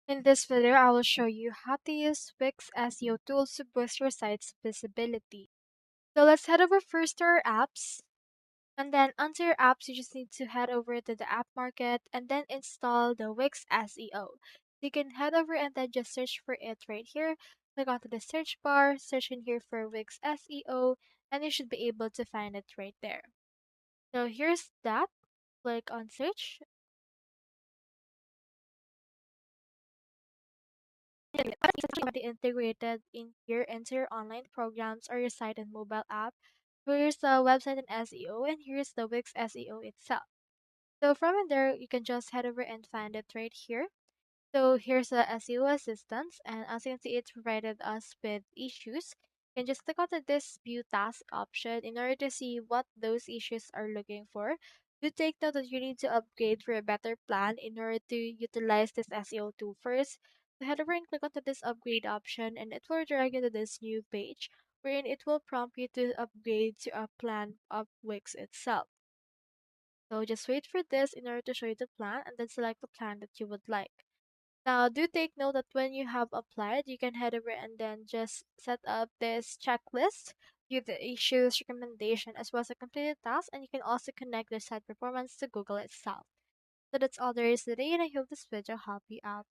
In this video, I will show you how to use Wix SEO tools to boost your site's visibility. So let's head over first to our apps. And then under your apps, you just need to head over to the app market and then install the Wix SEO. You can head over and then just search for it right here. Click onto the search bar, search in here for Wix SEO, and you should be able to find it right there. So here's that. Click on search. Be integrated in here into your online programs or your site and mobile app. Here's the website and SEO, and here's the Wix SEO itself. So from in there, you can just head over and find it right here. So here's the SEO assistance, and as you can see, it provided us with issues. You can just click on this view task option in order to see what those issues are looking for. Do take note that you need to upgrade for a better plan in order to utilize this SEO tool first. So head over and click onto this upgrade option, and it will direct you to this new page, wherein it will prompt you to upgrade to a plan of Wix itself. So just wait for this in order to show you the plan, and then select the plan that you would like. Now, do take note that when you have applied, you can head over and then just set up this checklist, view the issues, recommendation, as well as a completed task, and you can also connect the site performance to Google itself. So that's all there is today, and I hope this video helped you out.